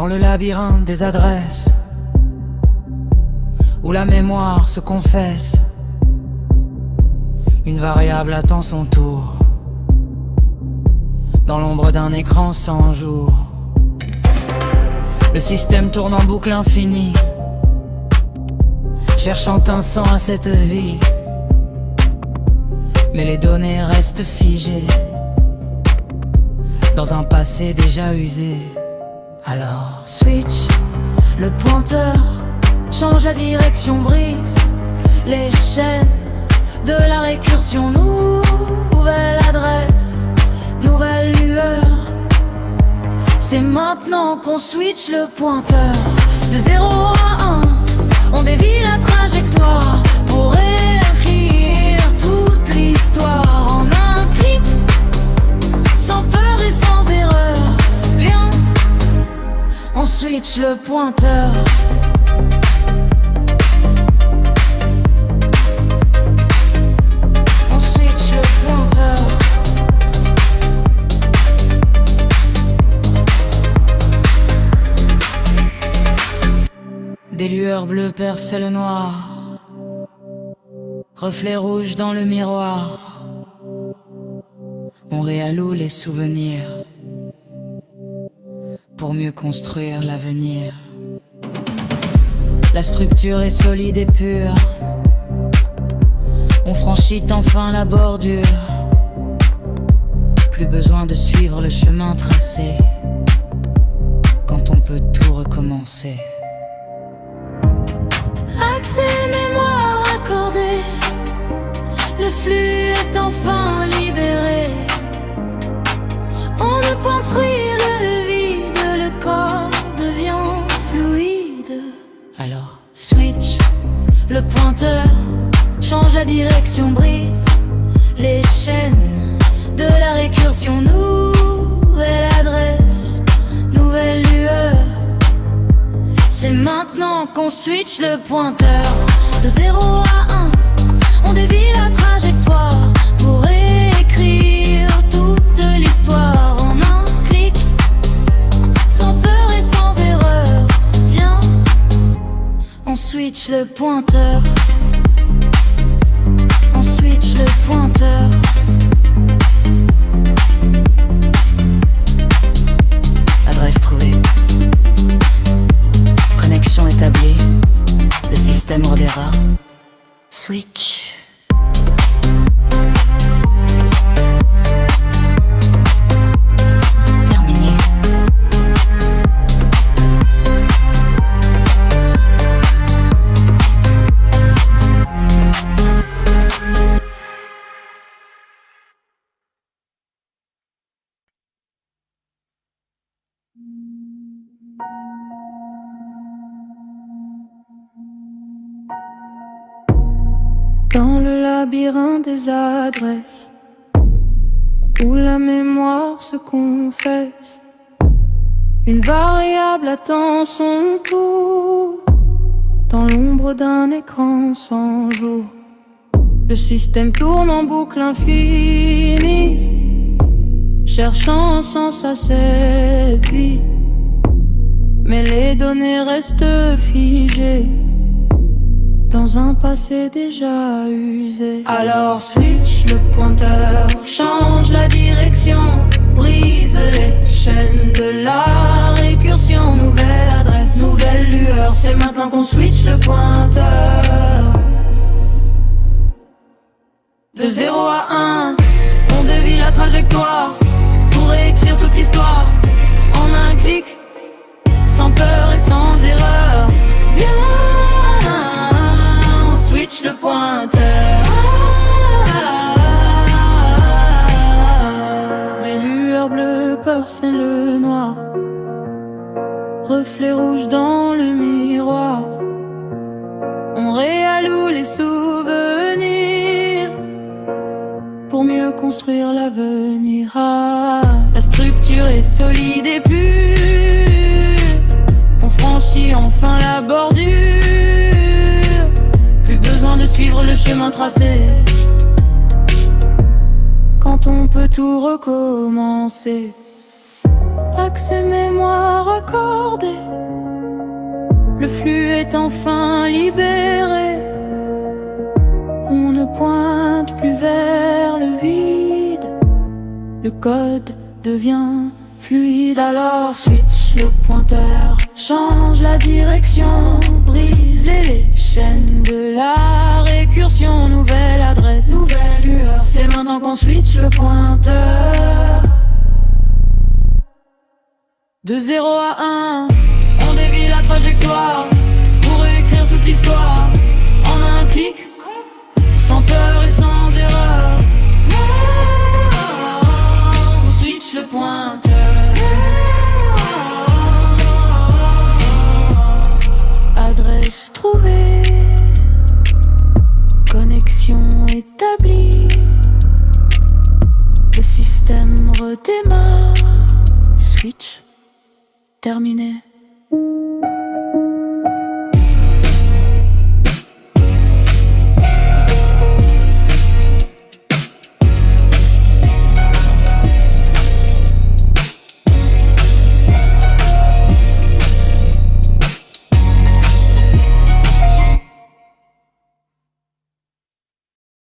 Dans le labyrinthe des adresses, où la mémoire se confesse, une variable attend son tour, dans l'ombre d'un écran sans jour. Le système tourne en boucle infinie, cherchant un sens à cette vie. Mais les données restent figées dans un passé déjà usé. Alors switch le pointeur, change la direction, brise les chaînes de la récursion. Nouvelle adresse, nouvelle lueur. C'est maintenant qu'on switch le pointeur. De 0 à 1, on dévie la trajectoire pour écrire toute l'histoire en un clic, sans peur et sans erreur. Viens, on switch le pointeur. On switch le pointeur. Des lueurs bleues percent le noir, reflets rouges dans le miroir. On réalloue les souvenirs pour mieux construire l'avenir. La structure est solide et pure, on franchit enfin la bordure. Plus besoin de suivre le chemin tracé quand on peut tout recommencer. Accès mémoire accordé, le flux est enfin libéré. On ne construit le vide, le corps devient fluide. Alors switch le pointeur, change la direction, brise les chaînes de la récursion. Nouvelle adresse, nouvelle lueur. C'est maintenant qu'on switch le pointeur. De 0 à 1, on dévie la trajectoire pour écrire toute l'histoire en un clic, sans peur et sans erreur. Viens, on switch le pointeur. On switch le pointeur. Adresse trouvée, connexion établie, le système redéra. Switch. Terminé. Dans le labyrinthe des adresses, où la mémoire se confesse, une variable attend son tour, dans l'ombre d'un écran sans jour. Le système tourne en boucle infinie, cherchant un sens à cette vie. Mais les données restent figées dans un passé déjà usé. Alors switch le pointeur, change la direction, brise les chaînes de la récursion. Nouvelle adresse, nouvelle lueur. C'est maintenant qu'on switch le pointeur. De 0 à 1, on dévie la trajectoire pour écrire toute l'histoire en un clic, sans peur et sans erreur. Viens, switch le pointeur. Des lueurs bleues percent le noir, reflets rouges dans le miroir. On réalloue les souvenirs pour mieux construire l'avenir. La structure est solide et pure, on franchit enfin la bordure. Plus besoin de suivre le chemin tracé quand on peut tout recommencer. accès mémoire accordé. Le flux est enfin libéré. On ne pointe plus vers le vide. Le code devient fluide. Alors switch le pointeur, change la direction, brise les chaînes de la récursion. Nouvelle adresse, nouvelle lueur. C'est maintenant qu'on switch le pointeur. De 0 à 1, on dévie la trajectoire pour réécrire toute l'histoire en un clic, sans peur et sans erreur. On switch le pointeur. Adresse trouvée, connexion établie. Le système redémarre. Switch terminé.